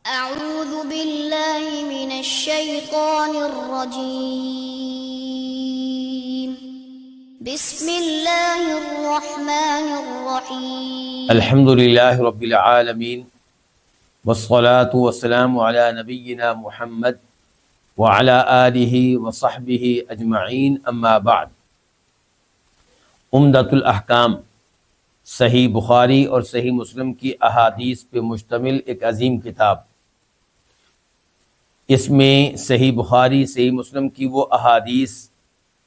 أعوذ بالله من الشيطان الرجيم بسم الله الرحمن الرحيم الحمد للہ رب العالمین والصلاة والسلام علی نبینا محمد وعلی آلہ وصحبہ اجمعین، اما بعد۔ عمدۃ الاحکام صحیح بخاری اور صحیح مسلم کی احادیث پہ مشتمل ایک عظیم کتاب۔ اس میں صحیح بخاری صحیح مسلم کی وہ احادیث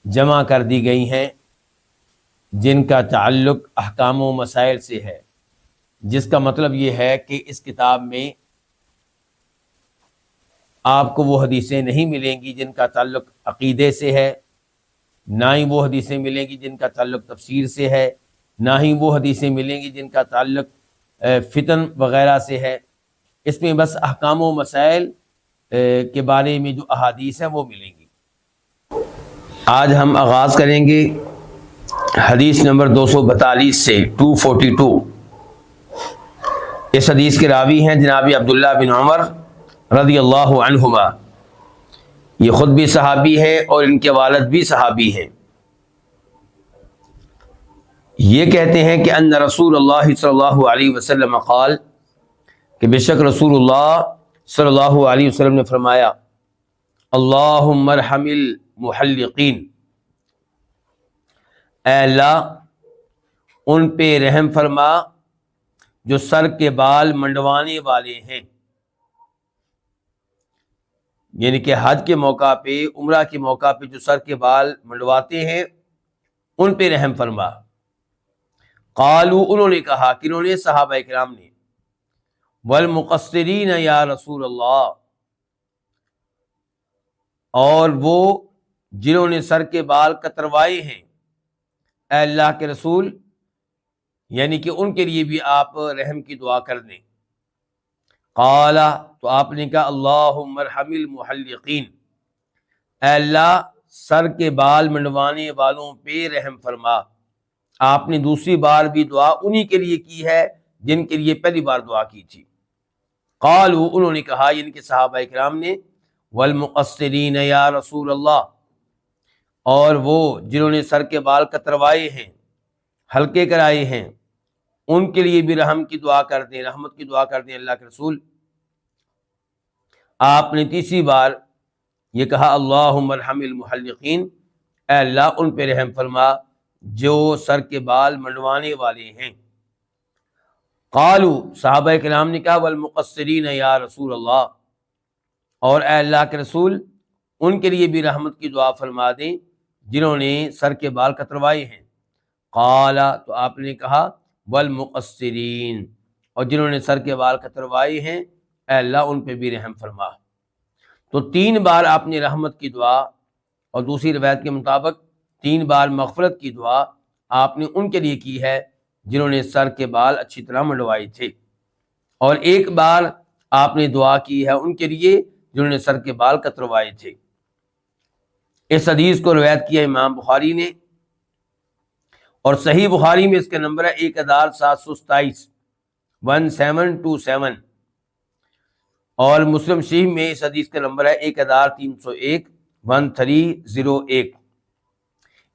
جمع کر دی گئی ہیں جن کا تعلق احکام و مسائل سے ہے، جس کا مطلب یہ ہے کہ اس کتاب میں آپ کو وہ حدیثیں نہیں ملیں گی جن کا تعلق عقیدے سے ہے، نہ ہی وہ حدیثیں ملیں گی جن کا تعلق تفسیر سے ہے، نہ ہی وہ حدیثیں ملیں گی جن کا تعلق فتن وغیرہ سے ہے۔ اس میں بس احکام و مسائل کے بارے میں جو احادیث ہیں وہ ملیں گی۔ آج ہم آغاز کریں گے حدیث نمبر 242 سے 242۔ اس حدیث کے راوی ہیں جناب عبداللہ بن عمر رضی اللہ عنہما۔ یہ خود بھی صحابی ہیں اور ان کے والد بھی صحابی ہیں۔ یہ کہتے ہیں کہ ان رسول اللہ صلی اللہ علیہ وسلم قال، کہ بے شک رسول اللہ صلی اللہ علیہ وسلم نے فرمایا، اللہم ارحم المحلقین، اے اللہ ان پہ رحم فرما جو سر کے بال منڈوانے والے ہیں، یعنی کہ حج کے موقع پہ، عمرہ کے موقع پہ جو سر کے بال منڈواتے ہیں ان پہ رحم فرما۔ قالوا، انہوں نے کہا، کنہوں نے؟ صحابہ کرام نے۔ والمقصرین یا رسول اللہ، اور وہ جنہوں نے سر کے بال کتروائے ہیں اے اللہ کے رسول، یعنی کہ ان کے لیے بھی آپ رحم کی دعا کر دیں۔ قال، تو آپ نے کہا، اللہم ارحم المحلقین، اے اللہ سر کے بال منڈوانے والوں پہ رحم فرما۔ آپ نے دوسری بار بھی دعا انہی کے لیے کی ہے جن کے لیے پہلی بار دعا کی تھی۔ قالوا، انہوں نے کہا، یعنی کہ صحابہ کرام نے، والمقصرین یا رسول اللہ، اور وہ جنہوں نے سر کے بال کتروائے ہیں، ہلکے کرائے ہیں، ان کے لیے بھی رحم کی دعا کر دیں، رحمت کی دعا کر دیں اللہ کے رسول۔ آپ نے تیسری بار یہ کہا، اللہم ارحم المحلقین، اے اللہ ان پہ رحم فرما جو سر کے بال منڈوانے والے ہیں۔ قالوا، صحابہ کرام نے کہا، والمقصرین یا رسول اللہ، اور اے اللہ کے رسول ان کے لیے بھی رحمت کی دعا فرما دیں جنہوں نے سر کے بال کتروائے ہیں۔ قال، تو آپ نے کہا، والمقصرین، اور جنہوں نے سر کے بال کتروائے ہیں اے اللہ ان پہ بھی رحم فرما۔ تو 3 بار آپ نے رحمت کی دعا، اور دوسری روایت کے مطابق 3 بار مغفرت کی دعا آپ نے ان کے لیے کی ہے جنہوں نے سر کے بال اچھی طرح منڈوائے تھے، اور 1 بار آپ نے دعا کی ہے ان کے لیے جنہوں نے سر کے بال کتروائے تھے۔ اس حدیث کو روایت کیا امام بخاری نے، اور صحیح بخاری میں اس کا نمبر ہے 1727، 1727، اور مسلم شریف میں اس حدیث کا نمبر ہے 1301، 1301۔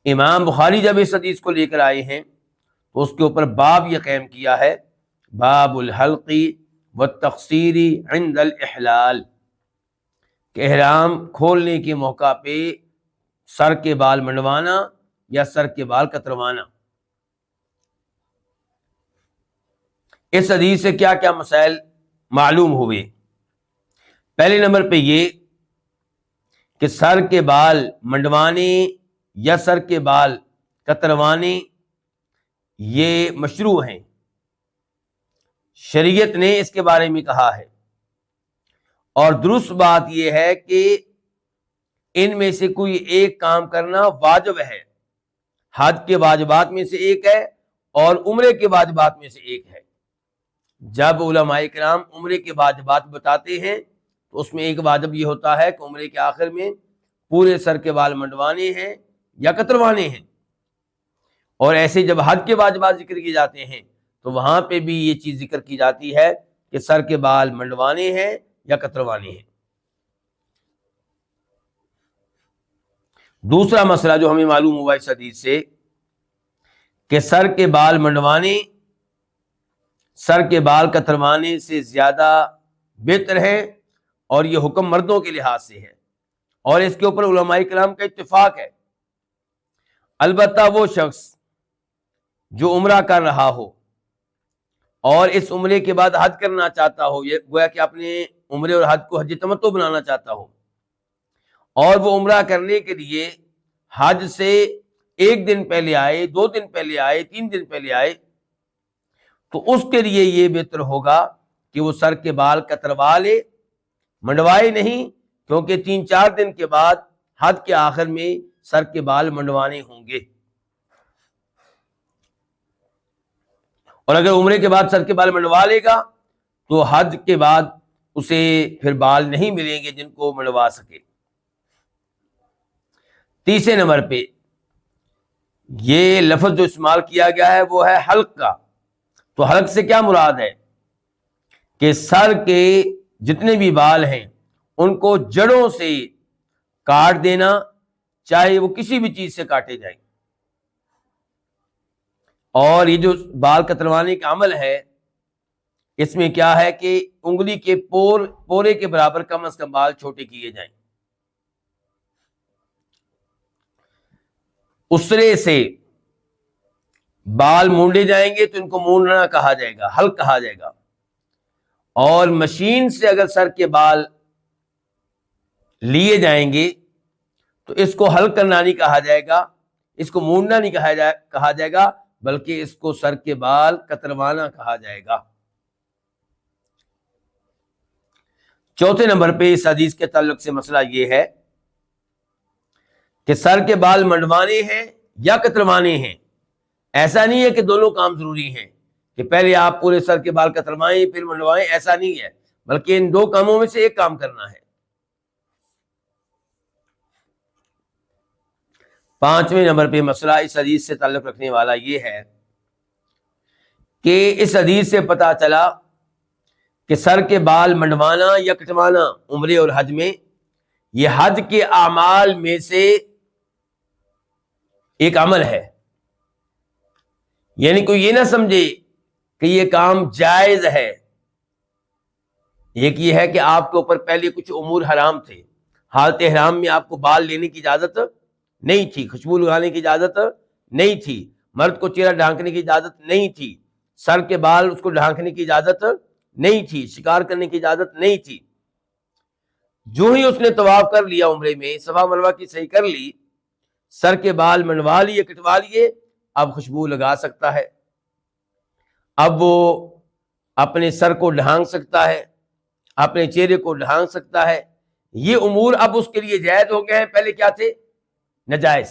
امام بخاری جب اس حدیث کو لے کر آئے ہیں تو اس کے اوپر باب یہ قائم کیا ہے، باب الحلق والتقصیر عند الاحلال، کہ احرام کھولنے کے موقع پہ سر کے بال منڈوانا یا سر کے بال کتروانا۔ اس حدیث سے کیا کیا مسائل معلوم ہوئے؟ پہلے نمبر پہ یہ کہ سر کے بال منڈوانے یا سر کے بال کتروانے یہ مشروع ہیں، شریعت نے اس کے بارے میں کہا ہے، اور درست بات یہ ہے کہ ان میں سے کوئی ایک کام کرنا واجب ہے، حج کے واجبات میں سے ایک ہے اور عمرے کے واجبات میں سے ایک ہے۔ جب علماء کرام عمرے کے واجبات بتاتے ہیں تو اس میں ایک واجب یہ ہوتا ہے کہ عمرے کے آخر میں پورے سر کے بال منڈوانے ہیں یا کتروانے ہیں، اور ایسے جب حج کے واجبات ذکر کیے جاتے ہیں تو وہاں پہ بھی یہ چیز ذکر کی جاتی ہے کہ سر کے بال منڈوانے ہیں یا کتروانے ہیں۔ دوسرا مسئلہ جو ہمیں معلوم ہوا اس حدیث سے کہ سر کے بال منڈوانے سر کے بال کتروانے سے زیادہ بہتر ہے، اور یہ حکم مردوں کے لحاظ سے ہے، اور اس کے اوپر علماء کرام کا اتفاق ہے۔ البتہ وہ شخص جو عمرہ کر رہا ہو اور اس عمرے کے بعد حج کرنا چاہتا ہو، یہ گویا کہ اپنے عمرے اور حج کو حج تمتع بنانا چاہتا ہو، اور وہ عمرہ کرنے کے لیے حج سے 1 دن پہلے آئے، 2 دن پہلے آئے، 3 دن پہلے آئے، تو اس کے لیے یہ بہتر ہوگا کہ وہ سر کے بال کتروا لے، منڈوائے نہیں، کیونکہ 3-4 دن کے بعد حج کے آخر میں سر کے بال منڈوانے ہوں گے، اور اگر عمرے کے بعد سر کے بال منڈوا لے گا تو حج کے بعد اسے پھر بال نہیں ملیں گے جن کو منڈوا سکے۔ تیسرے نمبر پہ یہ لفظ جو استعمال کیا گیا ہے وہ ہے حلق کا، تو حلق سے کیا مراد ہے کہ سر کے جتنے بھی بال ہیں ان کو جڑوں سے کاٹ دینا، چاہے وہ کسی بھی چیز سے کاٹے جائیں۔ اور یہ جو بال کتروانے کا عمل ہے اس میں کیا ہے کہ انگلی کے پورے کے برابر کم از کم بال چھوٹے کیے جائیں۔ اسرے سے بال مونڈے جائیں گے تو ان کو مونڈنا کہا جائے گا، حلق کہا جائے گا، اور مشین سے اگر سر کے بال لیے جائیں گے تو اس کو حلق کرنا نہیں کہا جائے گا، اس کو مونڈنا نہیں کہا جائے گا، بلکہ اس کو سر کے بال کتروانا کہا جائے گا۔ چوتھے نمبر پہ اس حدیث کے تعلق سے مسئلہ یہ ہے کہ سر کے بال منڈوانے ہیں یا کتروانے ہیں۔ ایسا نہیں ہے کہ دونوں کام ضروری ہیں کہ پہلے آپ پورے سر کے بال کتروائیں پھر منڈوائیں، ایسا نہیں ہے، بلکہ ان 2 کاموں میں سے ایک کام کرنا ہے۔ 5ویں نمبر پہ مسئلہ اس حدیث سے تعلق رکھنے والا یہ ہے کہ اس حدیث سے پتہ چلا کہ سر کے بال منڈوانا یا کٹوانا عمرے اور حج میں یہ حج کے اعمال میں سے ایک عمل ہے، یعنی کوئی یہ نہ سمجھے کہ یہ کام جائز ہے۔ ایک یہ ہے کہ آپ کے اوپر پہلے کچھ امور حرام تھے، حالت احرام میں آپ کو بال لینے کی اجازت نہیں تھی، خوشبو لگانے کی اجازت نہیں تھی، مرد کو چہرہ ڈھانکنے کی اجازت نہیں تھی، سر کے بال اس کو ڈھانکنے کی اجازت نہیں تھی، شکار کرنے کی اجازت نہیں تھی۔ جو ہی اس نے طواف کر لیا عمرے میں، صفا مروہ کی صحیح کر لی، سر کے بال منڈوا لیے، کٹوا لیے، اب خوشبو لگا سکتا ہے، اب وہ اپنے سر کو ڈھانک سکتا ہے، اپنے چہرے کو ڈھانک سکتا ہے۔ یہ امور اب اس کے لیے جائز ہو گئے ہیں، پہلے کیا تھے؟ ناجائز،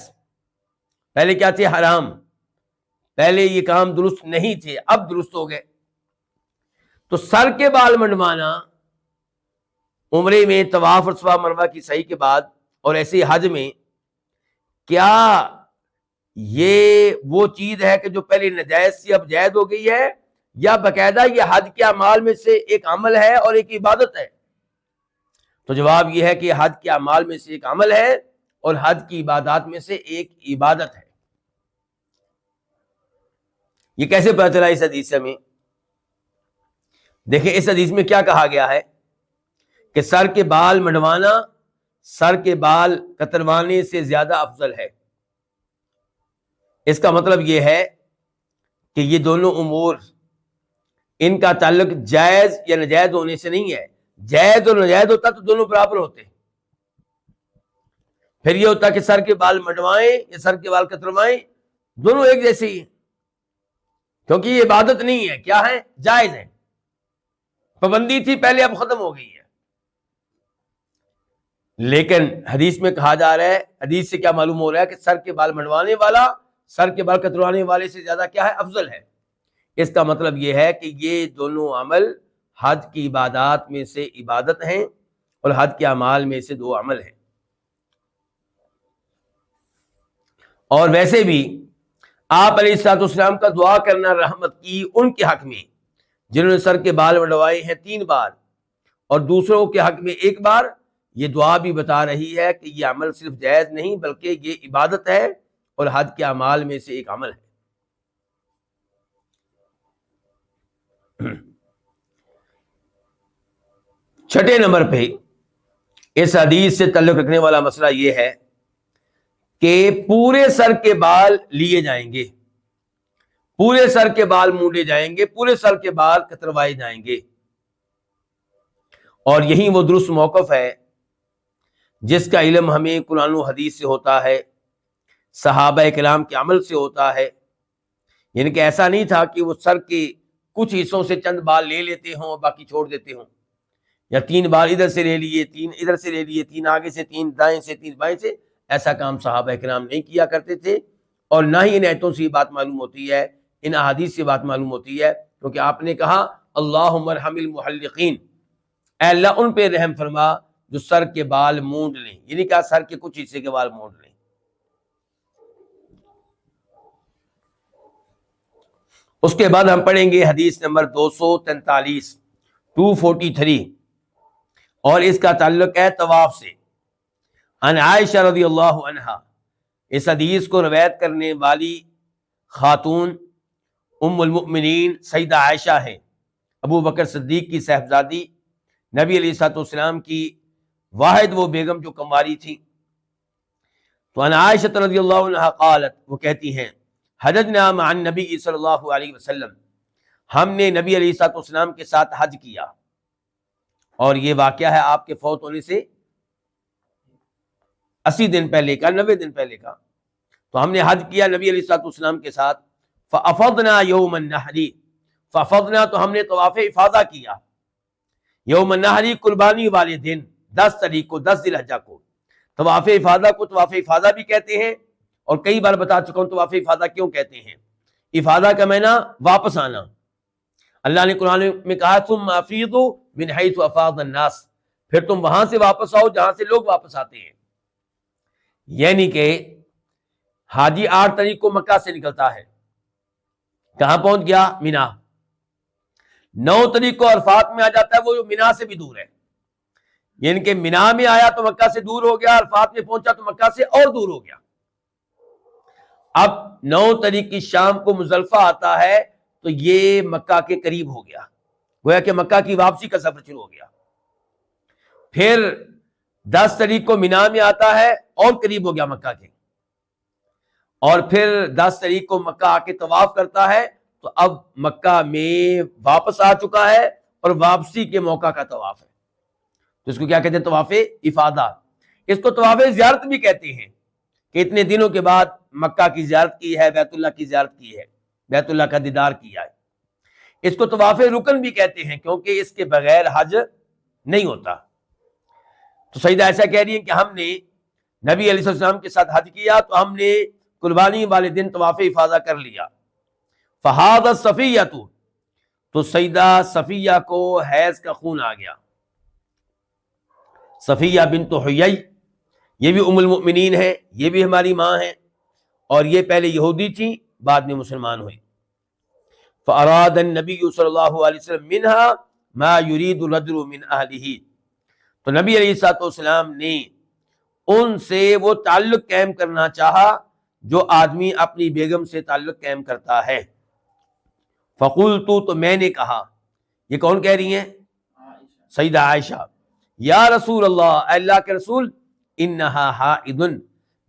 پہلے کیا تھے؟ حرام، پہلے یہ کام درست نہیں تھے، اب درست ہو گئے۔ تو سر کے بال منڈوانا عمرے میں طواف اور صفا مروہ کی صحیح کے بعد، اور ایسے ہی حج میں، کیا یہ وہ چیز ہے کہ جو پہلے ناجائز تھی اب جائز ہو گئی ہے، یا باقاعدہ یہ حج کے اعمال میں سے ایک عمل ہے اور ایک عبادت ہے؟ تو جواب یہ ہے کہ یہ حج کے اعمال میں سے ایک عمل ہے اور حج کی عبادات میں سے ایک عبادت ہے۔ یہ کیسے پتہ چلا اس حدیث سے ہمیں؟ دیکھیں اس حدیث میں کیا کہا گیا ہے کہ سر کے بال منڈوانا سر کے بال کتروانے سے زیادہ افضل ہے۔ اس کا مطلب یہ ہے کہ یہ دونوں امور ان کا تعلق جائز یا ناجائز ہونے سے نہیں ہے۔ جائز اور ناجائز ہوتا تو دونوں برابر ہوتے، پھر یہ ہوتا کہ سر کے بال منڈوائیں یا سر کے بال کتروائیں، دونوں ایک جیسے ہی ہیں، کیونکہ یہ عبادت نہیں ہے، کیا ہے؟ جائز ہے، پابندی تھی پہلے، اب ختم ہو گئی ہے۔ لیکن حدیث میں کہا جا رہا ہے، حدیث سے کیا معلوم ہو رہا ہے کہ سر کے بال منڈوانے والا سر کے بال کتروانے والے سے زیادہ کیا ہے؟ افضل ہے۔ اس کا مطلب یہ ہے کہ یہ دونوں عمل حج کی عبادات میں سے عبادت ہیں اور حج کے اعمال میں سے 2 عمل ہیں۔ اور ویسے بھی آپ علیہ الصلوۃ والسلام کا دعا کرنا رحمت کی ان کے حق میں جنہوں نے سر کے بال منڈوائے ہیں 3 بار، اور دوسروں کے حق میں ایک بار، یہ دعا بھی بتا رہی ہے کہ یہ عمل صرف جائز نہیں بلکہ یہ عبادت ہے اور حج کے اعمال میں سے ایک عمل ہے۔ چھٹے نمبر پہ اس حدیث سے تعلق رکھنے والا مسئلہ یہ ہے کہ پورے سر کے بال لیے جائیں گے، پورے سر کے بال مونڈے جائیں گے، پورے سر کے بال کتروائے جائیں گے، اور یہی وہ درست موقف ہے جس کا علم ہمیں قرآن و حدیث سے ہوتا ہے، صحابہ کرام کے عمل سے ہوتا ہے۔ یعنی کہ ایسا نہیں تھا کہ وہ سر کے کچھ حصوں سے چند بال لے لیتے ہوں اور باقی چھوڑ دیتے ہوں، یا 3 بال ادھر سے لے لیے، 3 ادھر سے لے لیے، 3 آگے سے، 3 دائیں سے، 3 بائیں سے۔ ایسا کام صحابہ کرام نہیں کیا کرتے تھے، اور نہ ہی ان آیتوں سے یہ بات معلوم ہوتی ہے، ان احادیث سے بات معلوم ہوتی ہے، کیونکہ آپ نے کہا اللہم ارحم المحلقین، اے اللہ ان پہ رحم فرما جو سر کے بال مونڈ لیں، یعنی کہا سر کے کچھ حصے کے بال مونڈ لیں۔ اس کے بعد ہم پڑھیں گے حدیث نمبر 243 243، اور اس کا تعلق ہے طواف سے۔ عن عائشہ رضی اللہ عنہا، اس حدیث کو روایت کرنے والی خاتون ام المؤمنین سیدہ عائشہ ہیں، ابو بکر صدیق کی صاحبزادی، نبی علیہ الصلوۃ والسلام کی واحد وہ بیگم جو کنواری تھی۔ تو عن عائشہ رضی اللہ عنہا قالت، وہ کہتی ہیں حججنا مع النبی صلی اللہ علیہ وسلم، ہم نے نبی علیہ الصلوۃ والسلام کے ساتھ حج کیا، اور یہ واقعہ ہے آپ کے فوت ہونے سے 80 دن پہلے کا، 90 دن پہلے کا۔ تو ہم نے حج کیا نبی علیہ الصلوۃ والسلام کے ساتھ۔ فافضنا یوم النحر، فافضنا تو ہم نے طواف افاضہ کیا، یوم النحر قربانی والے دن، 10 تاریخ کو، 10 ذی الحجہ کو۔ طواف افاضہ کو طواف افاضہ بھی کہتے ہیں، اور کئی بار بتا چکا ہوں طواف افاضہ کیوں کہتے ہیں۔ افاضہ کا معنی واپس آنا، اللہ نے قرآن میں کہا ثم افیضوا من حیث افاض الناس، پھر تم وہاں سے واپس آؤ جہاں سے لوگ واپس آتے ہیں۔ یعنی کہ حاجی 8 تاریخ کو مکہ سے نکلتا ہے، کہاں پہنچ گیا؟ مینا۔ 9 تاریخ کو عرفات میں آ جاتا ہے، وہ جو مینا سے بھی دور ہے، یعنی کہ مینا میں آیا تو مکہ سے دور ہو گیا، عرفات میں پہنچا تو مکہ سے اور دور ہو گیا۔ اب 9 تاریخ کی شام کو مزدلفہ آتا ہے تو یہ مکہ کے قریب ہو گیا، گویا کہ مکہ کی واپسی کا سفر شروع ہو گیا۔ پھر 10 تاریخ کو مینا میں آتا ہے اور قریب ہو گیا مکہ کے، اور پھر 10 تاریخ کو مکہ آ کے طواف کرتا ہے، تو اب مکہ میں واپس آ چکا ہے اور واپسی کے موقع کا طواف ہے، تو اس کو کیا کہتے ہیں؟ طواف افادہ۔ اس کو طواف زیارت بھی کہتے ہیں کہ اتنے دنوں کے بعد مکہ کی زیارت کی ہے، بیت اللہ کی زیارت کی ہے، بیت اللہ کا دیدار کیا ہے۔ اس کو طواف رکن بھی کہتے ہیں کیونکہ اس کے بغیر حج نہیں ہوتا۔ تو سیدہ عائشہ کہہ رہی ہیں کہ ہم نے نبی علیہ السلام کے ساتھ حج کیا تو ہم نے قربانی والے دن طواف افاضہ کر لیا۔ فحاضت صفیہ، تو سیدہ صفیہ کو حیض کا خون آ گیا۔ صفیہ بنت حیی، یہ بھی ام المؤمنین ہے، یہ بھی ہماری ماں ہیں، اور یہ پہلے یہودی تھی، بعد میں مسلمان ہوئی۔ فاراد النبی صلی اللہ علیہ وسلم منها ما يريد الرجل من اہلہ، تو نبی علیہ الصلوۃ والسلام نے ان سے وہ تعلق قائم کرنا چاہا جو آدمی اپنی بیگم سے تعلق قائم کرتا ہے۔ فقلت، تو میں نے کہا، یہ کون کہہ رہی ہیں؟ سیدہ عائشہ، یا رسول اللہ، اے اللہ کے رسول، انہا حائض،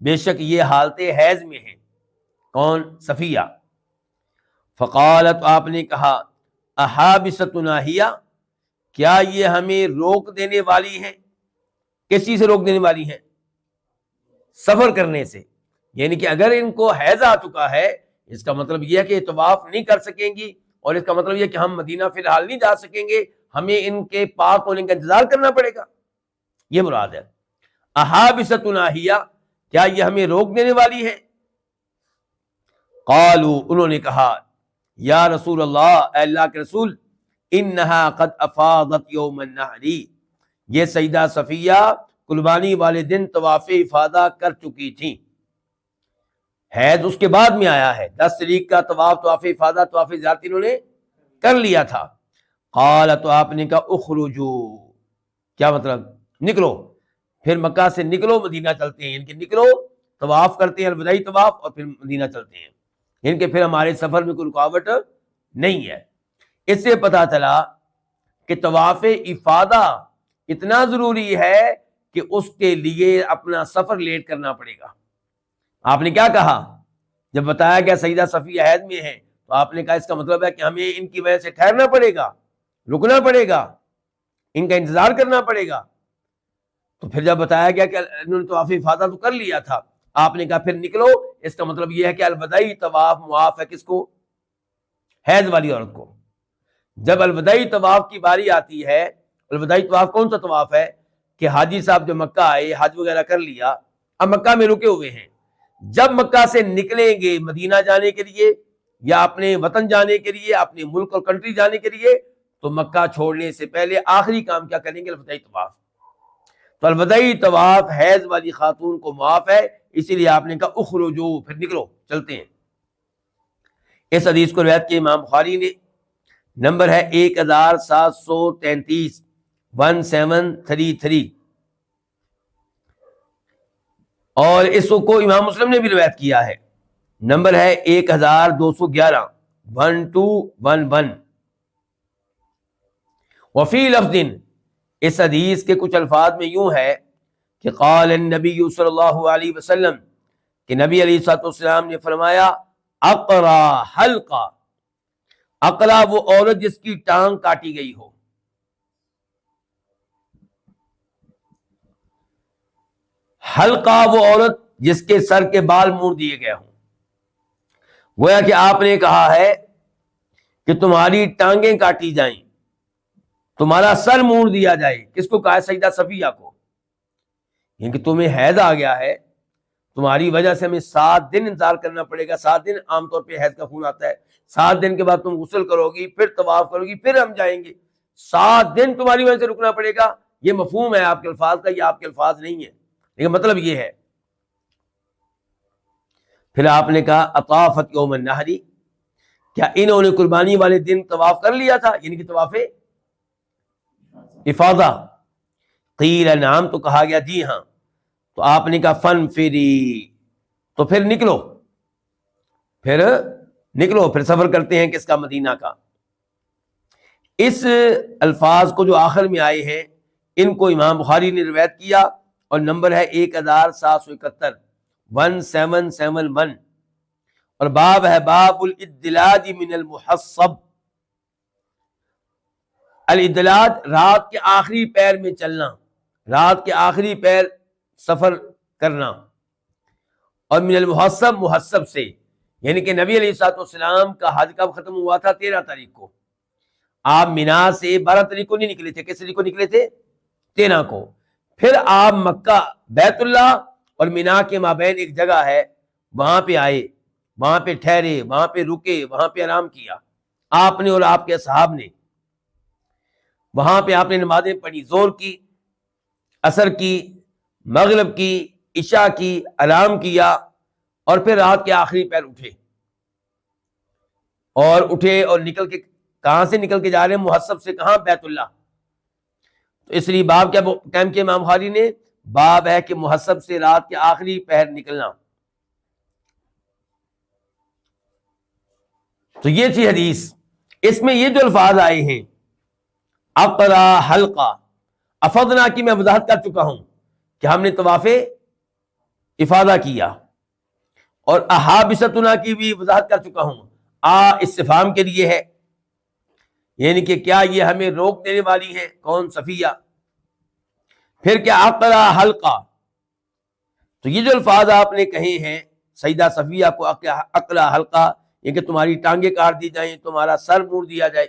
بے شک یہ حالت حیض میں ہیں۔ کون؟ صفیہ۔ فقالت، آپ نے کہا، احابستنا ہی، کیا یہ ہمیں روک دینے والی ہیں؟ کس چیز سے روک دینے والی ہیں؟ سفر کرنے سے۔ یعنی کہ اگر ان کو حیض آ چکا ہے، اس کا مطلب یہ ہے کہ طواف نہیں کر سکیں گی، اور اس کا مطلب یہ کہ ہم مدینہ فی الحال نہیں جا سکیں گے، ہمیں ان کے پاک ہونے کا انتظار کرنا پڑے گا، یہ مراد ہے۔ احابستنا ہی، کیا یہ ہمیں روک دینے والی ہے؟ قالوا، انہوں نے کہا، یا رسول اللہ، اے اللہ کے رسول، انہا قد افاضت یوم النحر، یہ سیدہ صفیہ قربانی والے دن طواف افاضہ کر چکی تھیں، حیض اس کے بعد میں آیا ہے۔ 10 تاریخ کا طواف افاضہ، طواف زیارت انہوں نے کر لیا تھا۔ قال، تو آپ نے کہا، اخرجوا، کیا مطلب؟ نکلو، پھر مکہ سے نکلو مدینہ چلتے ہیں، یعنی کہ نکلو طواف کرتے ہیں الوداعی طواف اور پھر مدینہ چلتے ہیں، یعنی کہ پھر ہمارے سفر میں کوئی رکاوٹ نہیں ہے۔ اس سے پتہ چلا کہ طواف افادہ اتنا ضروری ہے کہ اس کے لیے اپنا سفر لیٹ کرنا پڑے گا۔ آپ نے کیا کہا جب بتایا گیا سیدہ صفیہ حیض میں ہے، تو آپ نے کہا اس کا مطلب ہے کہ ہمیں ان کی وجہ سے ٹھہرنا پڑے گا، رکنا پڑے گا، ان کا انتظار کرنا پڑے گا۔ تو پھر جب بتایا گیا کہ انہوں نے طواف افادہ تو کر لیا تھا، آپ نے کہا پھر نکلو، اس کا مطلب یہ ہے کہ الوداعی طواف معاف ہے کس کو؟ حیض والی عورت کو۔ جب الوداعی طواف کی باری آتی ہے، الوداعی طواف کون سا طواف ہے کہ حاجی صاحب جو مکہ آئے، حج وغیرہ کر لیا، اب مکہ میں رکے ہوئے ہیں، جب مکہ سے نکلیں گے مدینہ جانے کے لیے یا اپنے وطن جانے کے لیے، اپنے ملک اور کنٹری جانے کے لیے، تو مکہ چھوڑنے سے پہلے آخری کام کیا کریں گے؟ الوداعی طواف۔ تو الوداعی طواف حیض والی خاتون کو معاف ہے، اسی لیے آپ نے کہا اخرجو، پھر نکلو، چلتے ہیں۔ اس حدیث کو روایت کی امام بخاری نے، نمبر ہے 1733، 1733، اور اس کو امام مسلم نے بھی روایت کیا ہے، نمبر ہے 1211، 1211۔ وفی لفظ، اس حدیث کے کچھ الفاظ میں یوں ہے کہ قال النبی صلی اللہ علیہ وسلم، کہ نبی علیہ الصلوۃ والسلام نے فرمایا اقرا حلقہ، اقرا وہ عورت جس کی ٹانگ کاٹی گئی ہو، حلقہ وہ عورت جس کے سر کے بال موڑ دیے گئے ہوں۔ گویا کہ آپ نے کہا ہے کہ تمہاری ٹانگیں کاٹی جائیں، تمہارا سر موڑ دیا جائے۔ کس کو کہا ہے؟ سیدہ صفیہ کو۔ یعنی کہ تمہیں حیض آ گیا ہے، تمہاری وجہ سے ہمیں 7 دن انتظار کرنا پڑے گا۔ 7 دن عام طور پہ حیض کا خون آتا ہے، 7 دن کے بعد تم غسل کرو گی، پھر طواف کرو گی، پھر ہم جائیں گے، 7 دن تمہاری وجہ سے رکنا پڑے گا۔ یہ مفہوم ہے آپ کے الفاظ کا، یہ آپ کے الفاظ نہیں ہے، لیکن مطلب یہ ہے۔ پھر آپ نے کہا اطافت یوم النحر، کیا انہوں نے قربانی والے دن طواف کر لیا تھا، یعنی کہ طواف افاضہ؟ قیل نعم، تو کہا گیا جی ہاں۔ تو آپ نے کہا فن فری، تو پھر نکلو، پھر سفر کرتے ہیں کس کا؟ مدینہ کا۔ اس الفاظ کو جو آخر میں آئے ہیں ان کو امام بخاری نے روایت کیا، اور نمبر ہے 1771، 1771، اور باب ہے باب الادلاج من المحصب۔ الادلاج رات کے آخری پیر میں چلنا، رات کے آخری پیر سفر کرنا، اور من المحصب محصب سے، یعنی کہ نبی علیہ الصلوۃ والسلام کا حج کب ختم ہوا تھا؟ 13 تاریخ کو۔ آپ مینا سے 12 تاریخ کو نہیں نکلے تھے، کس تاریخ کو نکلے تھے؟ 13 کو۔ پھر آپ مکہ بیت اللہ اور مینا کے مابین ایک جگہ ہے، وہاں پہ آئے، وہاں پہ ٹھہرے، وہاں پہ رکے، وہاں پہ آرام کیا آپ نے اور آپ کے اصحاب نے۔ وہاں پہ آپ نے نمازیں پڑھی، ظہر کی، عصر کی، مغرب کی، عشاء کی، آرام کیا، اور پھر رات کے آخری پیر اٹھے اور نکل کے، کہاں سے نکل کے جا رہے ہیں؟ محصب سے، کہاں؟ بیت اللہ۔ تو اس لیے باب کیا قائم کیا امام بخاری نے؟ باب ہے کہ محصب سے رات کے آخری پہر نکلنا۔ تو یہ تھی حدیث، اس میں یہ جو الفاظ آئے ہیں اقرا حلقہ، افضنا کی میں وضاحت کر چکا ہوں کہ ہم نے طواف افاضہ کیا، اور احابستنا کی بھی وضاحت کر چکا ہوں۔ استفہام کے لیے ہے، یعنی کہ کیا یہ ہمیں روک دینے والی ہے؟ کون؟ صفیہ۔ پھر کیا اقرا حلقہ، تو یہ جو الفاظ آپ نے کہے ہیں سیدہ صفیہ کو اقرا حلقہ، یہ کہ تمہاری ٹانگیں کاٹ دی جائیں، تمہارا سر موڑ دیا جائے،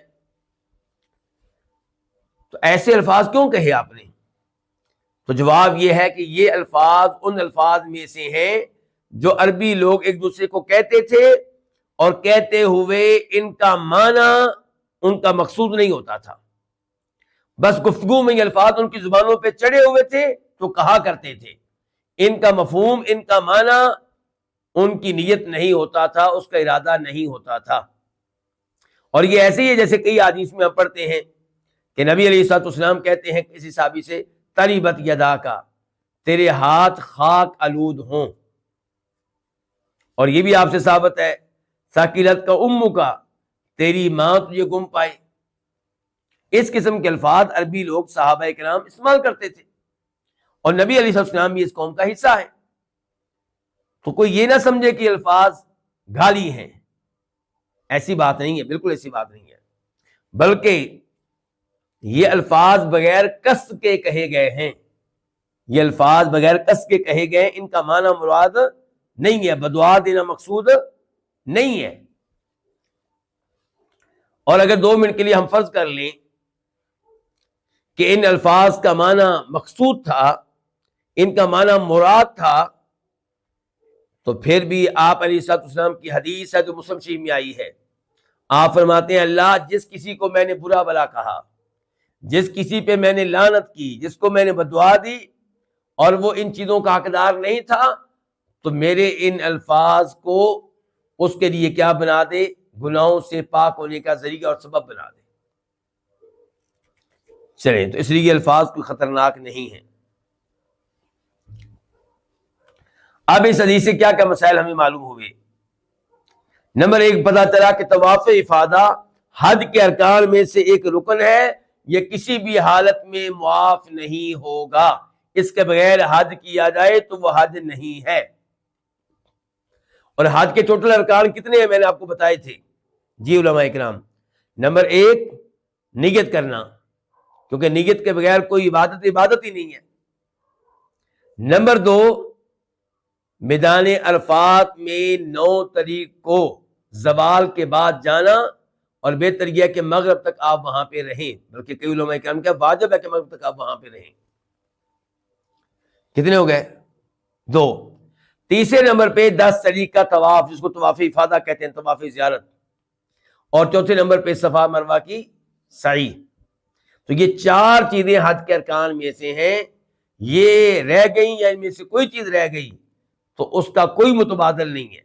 تو ایسے الفاظ کیوں کہے آپ نے؟ تو جواب یہ ہے کہ یہ الفاظ ان الفاظ میں سے ہیں جو عربی لوگ ایک دوسرے کو کہتے تھے، اور کہتے ہوئے ان کا معنی ان کا مقصود نہیں ہوتا تھا، بس گفتگو میں یہ الفاظ ان کی زبانوں پہ چڑھے ہوئے تھے تو کہا کرتے تھے، ان کا مفہوم، ان کا معنی ان کی نیت نہیں ہوتا تھا، اس کا ارادہ نہیں ہوتا تھا۔ اور یہ ایسے ہی ہے جیسے کئی حدیث میں ہم پڑھتے ہیں کہ نبی علیہ الصلوۃ والسلام کہتے ہیں کسی صحابی سے تریبت یدا کا، تیرے ہاتھ خاک آلود ہوں. اور یہ بھی آپ سے ثابت ہے ثقلت کا امو کا، تیری ماں تجھے گم پائے. اس قسم کے الفاظ عربی لوگ صحابہ کرام استعمال کرتے تھے، اور نبی علیہ السلام بھی اس قوم کا حصہ ہے. تو کوئی یہ نہ سمجھے کہ الفاظ گالی ہیں، ایسی بات نہیں ہے، بالکل ایسی بات نہیں ہے، بلکہ یہ الفاظ بغیر قصد کے کہے گئے ہیں. یہ الفاظ بغیر قصد کے کہے گئے، ان کا معنی مراد نہیں ہے، بدعا دینا مقصود نہیں ہے. اور اگر 2 منٹ کے لیے ہم فرض کر لیں کہ ان الفاظ کا معنی مقصود تھا، ان کا معنی مراد تھا، تو پھر بھی آپ علیہ الصلوۃ والسلام کی حدیث ہے جو مسلم شریف میں آئی ہے. آپ فرماتے ہیں اللہ جس کسی کو میں نے برا بلا کہا، جس کسی پہ میں نے لعنت کی، جس کو میں نے بدعا دی، اور وہ ان چیزوں کا حقدار نہیں تھا، تو میرے ان الفاظ کو اس کے لیے کیا بنا دے؟ گناہوں سے پاک ہونے کا ذریعہ اور سبب بنا دے. چلیں، تو اس لیے یہ الفاظ کوئی خطرناک نہیں ہیں. اب اس حدیث سے کیا کیا مسائل ہمیں معلوم ہوئے؟ نمبر 1، پتہ چلا کہ طواف افادہ حج کے ارکان میں سے ایک رکن ہے، یہ کسی بھی حالت میں معاف نہیں ہوگا. اس کے بغیر حج کیا جائے تو وہ حج نہیں ہے. اور حج کے ٹوٹل ارکان کتنے ہیں میں نے آپ کو بتائے تھے جی علماء اکرام. نمبر 1 نیت کرنا، کیونکہ نیت کے بغیر کوئی عبادت ہی نہیں ہے. نمبر 2 میدان عرفات میں 9 تاریخ کو زوال کے بعد جانا، اور بہتر یہ کہ مغرب تک آپ وہاں پہ رہیں، بلکہ کئی علماء کرام کا واجب ہے کہ مغرب تک آپ وہاں پہ رہیں. کتنے ہو گئے؟ 2. تیسرے نمبر پہ 10 تاریخ کا طواف، جس کو طواف افادہ کہتے ہیں، طواف زیارت. اور چوتھے نمبر پہ صفا مروہ کی سعی. تو یہ 4 چیزیں حج کے ارکان میں سے ہیں. یہ رہ گئیں یا ان میں سے کوئی چیز رہ گئی تو اس کا کوئی متبادل نہیں ہے.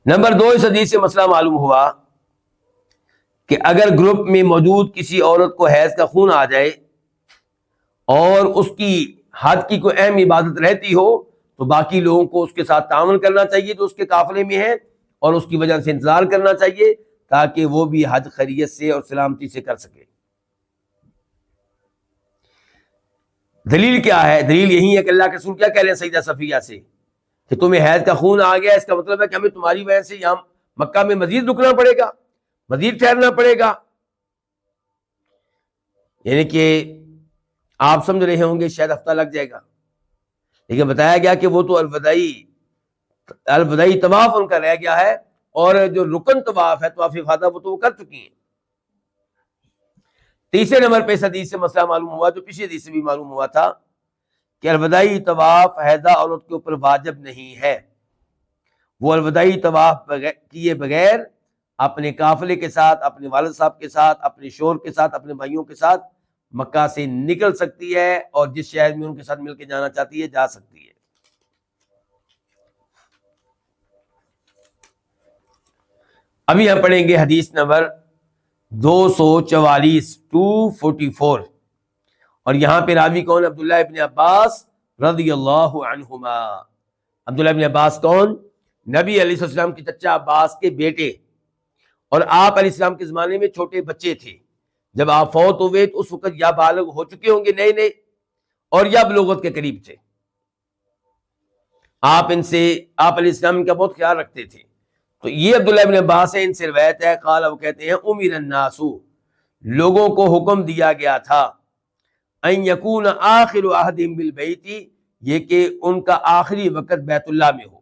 نمبر 2، اس حدیث سے مسئلہ معلوم ہوا کہ اگر گروپ میں موجود کسی عورت کو حیض کا خون آ جائے اور اس کی حج کی کوئی اہم عبادت رہتی ہو، تو باقی لوگوں کو اس کے ساتھ تعاون کرنا چاہیے جو اس کے قافلے میں ہے، اور اس کی وجہ سے انتظار کرنا چاہیے تاکہ وہ بھی حج خیریت سے اور سلامتی سے کر سکے. دلیل کیا ہے؟ دلیل یہی ہے کہ اللہ کے رسول کیا کہہ رہے ہیں سیدہ صفیہ سے کہ تمہیں حیض کا خون آ گیا، اس کا مطلب ہے کہ ہمیں تمہاری وجہ سے یہاں مکہ میں مزید رکنا پڑے گا، مزید ٹھہرنا پڑے گا. یعنی کہ آپ سمجھ رہے ہوں گے شاید ہفتہ لگ جائے گا، لیکن بتایا گیا کہ وہ تو الوداعی طواف ان کا رہ گیا ہے، اور جو رکن طواف ہے طواف افادہ وہ تو وہ کر چکی ہیں. تیسرے نمبر پہ اس حدیث سے مسئلہ معلوم ہوا جو پچھلی حدیث سے بھی معلوم ہوا تھا کہ الوداعی طواف حیضہ عورت کے اوپر واجب نہیں ہے. وہ الوداعی طواف کیے بغیر اپنے قافلے کے ساتھ، اپنے والد صاحب کے ساتھ، اپنے شوہر کے ساتھ، اپنے بھائیوں کے ساتھ مکہ سے نکل سکتی ہے، اور جس شہر میں ان کے ساتھ مل کے جانا چاہتی ہے جا سکتی ہے. ابھی ہم پڑھیں گے حدیث نمبر 244 244، اور یہاں پہ راوی کون؟ عبداللہ ابن عباس رضی اللہ عنہما. عبداللہ ابن عباس کون؟ نبی علیہ السلام کے چچا عباس کے بیٹے، اور آپ علیہ السلام کے زمانے میں چھوٹے بچے تھے. جب آپ فوت ہوئے تو اس وقت یا بالغ ہو چکے ہوں گے نئے، اور یا بلوغت کے قریب تھے. آپ علیہ السلام کا بہت خیال رکھتے تھے. تو یہ عبداللہ ابن عباس ہے، ان سے روایت ہے، قال، وہ کہتے ہیں امر الناس، لوگوں کو حکم دیا گیا تھا، ان یکون آخر عہدہم بالبیت، یہ کہ ان کا آخری وقت بیت اللہ میں ہو.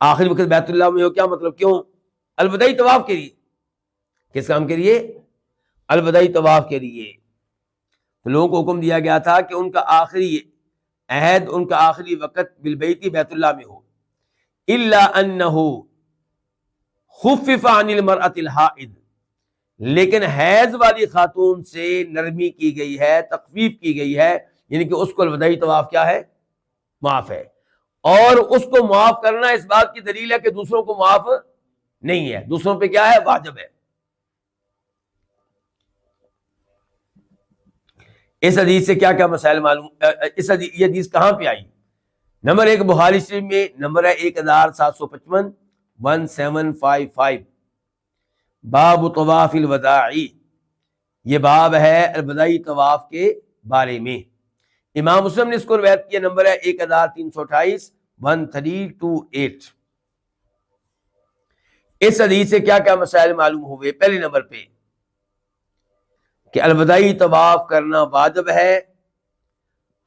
آخری وقت بیت اللہ میں ہو کیا مطلب؟ کیوں؟ الوداعی طواف کے لیے. کس کام کے لیے؟ الوداعی طواف کے لیے. تو لوگوں کو حکم دیا گیا تھا کہ ان کا آخری عہد، ان کا آخری وقت بالبیت بیت اللہ میں ہو. الا انہ خفف عن المرأة الحائض، لیکن حیض والی خاتون سے نرمی کی گئی ہے، تخفیف کی گئی ہے، یعنی کہ اس کو الوداعی طواف کیا ہے؟ معاف ہے. اور اس کو معاف کرنا اس بات کی دلیل ہے کہ دوسروں کو معاف نہیں ہے، دوسروں پہ کیا ہے؟ واجب ہے۔ اس حدیث سے کیا کیا مسائل معلوم؟ یہ حدیث کہاں پہ آئی؟ نمبر 1 بخاری شریف میں، نمبر ہے 1755 1755، باب طواف الوداعی، یہ باب ہے الوداعی طواف کے بارے میں۔ امام مسلم نے اس کو روایت کیا، نمبر ہے 1328 1328۔ اس حدیث سے کیا کیا مسائل معلوم ہوئے؟ پہلے نمبر پہ کہ الوداعی طواف کرنا واجب ہے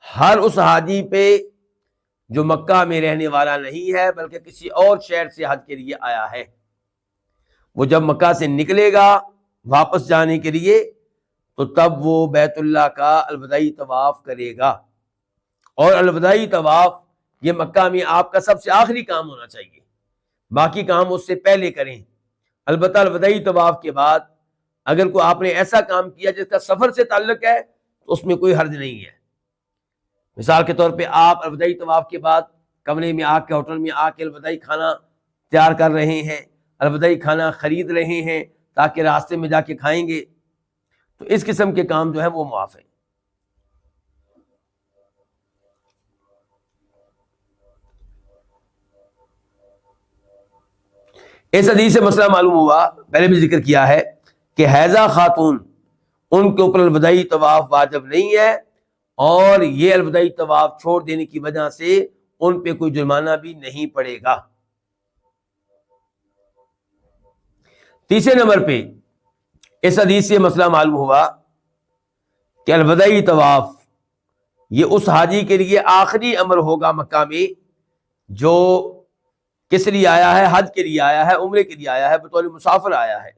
ہر اس حاجی پہ جو مکہ میں رہنے والا نہیں ہے بلکہ کسی اور شہر سے حج کے لیے آیا ہے۔ وہ جب مکہ سے نکلے گا واپس جانے کے لیے تو تب وہ بیت اللہ کا الوداعی طواف کرے گا، اور الوداعی طواف یہ مکہ میں آپ کا سب سے آخری کام ہونا چاہیے، باقی کام اس سے پہلے کریں۔ البتہ الوداعی طواف کے بعد اگر کوئی آپ نے ایسا کام کیا جس کا سفر سے تعلق ہے تو اس میں کوئی حرج نہیں ہے۔ مثال کے طور پہ آپ الوداعی طواف کے بعد کمرے میں آ کے، ہوٹل میں آ کے الوداعی کھانا تیار کر رہے ہیں، الوداعی کھانا خرید رہے ہیں تاکہ راستے میں جا کے کھائیں گے، تو اس قسم کے کام جو ہے وہ معاف ہیں۔ اس حدیث سے مسئلہ معلوم ہوا، پہلے بھی ذکر کیا ہے کہ حیضہ خاتون ان کے اوپر الوداعی طواف واجب نہیں ہے، اور یہ الوداعی طواف چھوڑ دینے کی وجہ سے ان پہ کوئی جرمانہ بھی نہیں پڑے گا۔ تیسرے نمبر پہ اس حدیث سے مسئلہ معلوم ہوا کہ الوداعی طواف یہ اس حاجی کے لیے آخری امر ہوگا مکہ میں جو کس لیے آیا ہے؟ حج کے لیے آیا ہے، عمرے کے لیے آیا ہے، بطور مسافر آیا ہے۔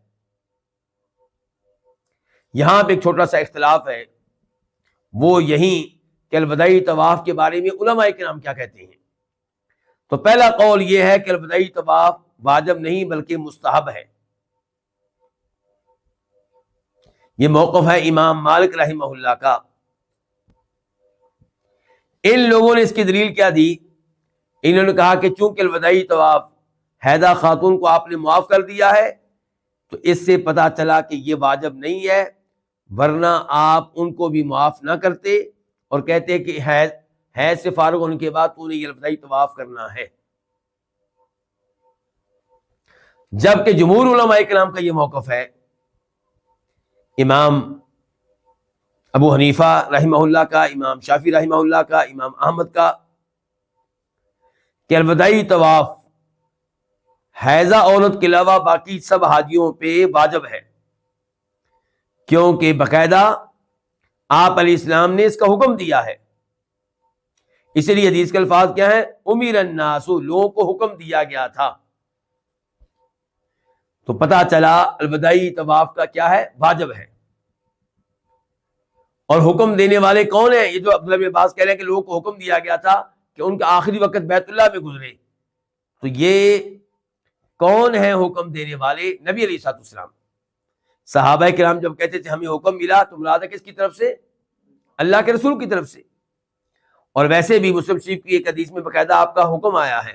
یہاں پہ ایک چھوٹا سا اختلاف ہے، وہ یہی کہ الوداعی طواف کے بارے میں علماء کرام کیا کہتے ہیں۔ تو پہلا قول یہ ہے کہ الوداعی طواف واجب نہیں بلکہ مستحب ہے۔ یہ موقف ہے امام مالک رحمہ اللہ کا۔ ان لوگوں نے اس کی دلیل کیا دی؟ انہوں نے کہا کہ چونکہ الوداعی طواف حیضہ خاتون کو آپ نے معاف کر دیا ہے تو اس سے پتہ چلا کہ یہ واجب نہیں ہے، ورنہ آپ ان کو بھی معاف نہ کرتے اور کہتے کہ حیض سے فارغ ہونے کے بعد تو نے یہ الوداعی طواف کرنا ہے۔ جبکہ جمہور علماء کرام کا یہ موقف ہے، امام ابو حنیفہ رحمہ اللہ کا، امام شافعی رحمہ اللہ کا، امام احمد کا، کہ الوداعی طواف حیضہ عورت کے علاوہ باقی سب حاجیوں پہ واجب ہے، کیونکہ باقاعدہ آپ علیہ السلام نے اس کا حکم دیا ہے۔ اسی لیے حدیث کے الفاظ کیا ہیں؟ امیر الناس، لوگوں کو حکم دیا گیا تھا۔ تو پتہ چلا الوداعی طواف کا کیا ہے؟ واجب ہے۔ اور حکم دینے والے کون ہیں؟ یہ جو عبداللہ بن عباس کہہ رہے ہیں کہ لوگوں کو حکم دیا گیا تھا کہ ان کا آخری وقت بیت اللہ میں گزرے، تو یہ کون ہیں حکم دینے والے؟ نبی علیہ الصلوۃ والسلام۔ صحابہ کرام جب کہتے تھے ہمیں حکم ملا تو مراد ہے کس کی طرف سے؟ اللہ کے رسول کی طرف سے۔ اور ویسے بھی مسلم شریف کی ایک حدیث میں باقاعدہ آپ کا حکم آیا ہے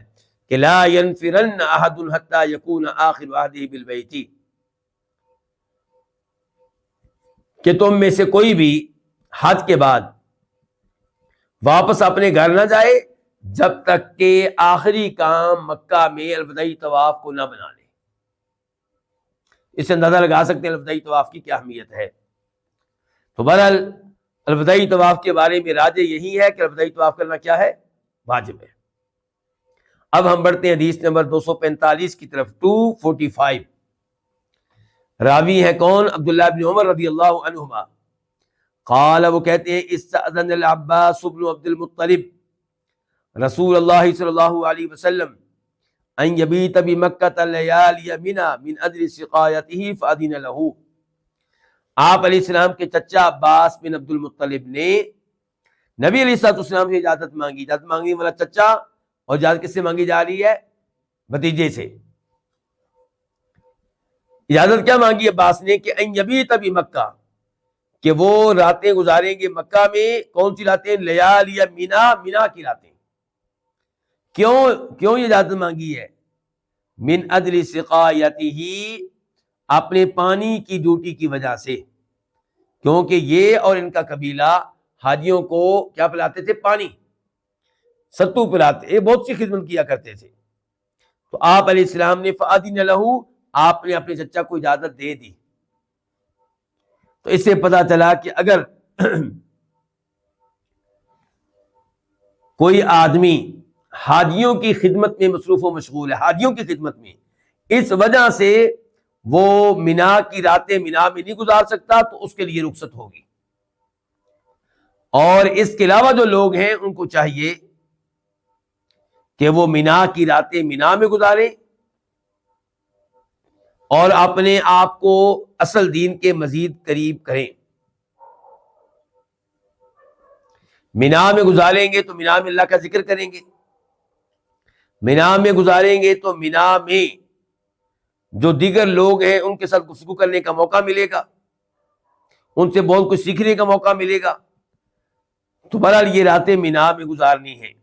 کہ لا ينفرن احد حتى يكون آخر عهده بالبيت، کہ تم میں سے کوئی بھی حج کے بعد واپس اپنے گھر نہ جائے جب تک کہ آخری کام مکہ میں الوداعی طواف کو نہ بنا لے۔ اس سے اندازہ لگا سکتے ہیں الوداعی طواف کی کیا اہمیت ہے۔ تو بہرحال الوداعی طواف کے بارے میں راجح یہی ہے کہ الوداعی طواف کرنا کیا ہے؟ واجب ہے۔ اب ہم بڑھتے ہیں حدیث نمبر 245 کی طرف، 245۔ راوی ہے کون؟ عبداللہ بن عمر رضی اللہ عنہما، قال، وہ کہتے ہیں استأذن العباس بن عبد المطلب رسول اللہ صلی اللہ علیہ وسلم ان یبیت بمکۃ لیالی منی من اجل سقایتہ فاذن له۔ آپ علیہ السلام کے چچا عباس بن عبد المطلب نے نبی علیہ الصلوۃ والسلام سے اجازت مانگی۔ اجازت مانگنے والا چچا، اور اجازت کس سے مانگی جا رہی ہے؟ بھتیجے سے۔ اجازت کیا مانگی عباس نے؟ کہ ان یبیت بمکہ، کہ وہ راتیں گزاریں گے مکہ میں۔ کون سی راتیں؟ لیالی منی، منی کی راتیں۔ کیوں یہ اجازت مانگی ہے؟ من اجل سقایتہ، اپنے پانی کی ڈیوٹی کی وجہ سے، کیونکہ یہ اور ان کا قبیلہ حاجیوں کو کیا پلاتے تھے؟ پانی، ستو پلاتے، یہ بہت سی خدمت کیا کرتے تھے۔ تو آپ علیہ السلام نے فأذن لہ، آپ نے اپنے چچا کو اجازت دے دی۔ تو اس سے پتا چلا کہ اگر کوئی آدمی حاجیوں کی خدمت میں مصروف و مشغول ہے، حاجیوں کی خدمت میں، اس وجہ سے وہ مینا کی راتیں مینا میں نہیں گزار سکتا، تو اس کے لیے رخصت ہوگی۔ اور اس کے علاوہ جو لوگ ہیں ان کو چاہیے کہ وہ مینا کی راتیں مینا میں گزاریں اور اپنے آپ کو اصل دین کے مزید قریب کریں۔ مینا میں گزاریں گے تو مینا میں اللہ کا ذکر کریں گے، مینا میں گزاریں گے تو مینا میں جو دیگر لوگ ہیں ان کے ساتھ گفتگو کرنے کا موقع ملے گا، ان سے بہت کچھ سیکھنے کا موقع ملے گا۔ تو بہرحال یہ راتیں مینا میں گزارنی ہیں۔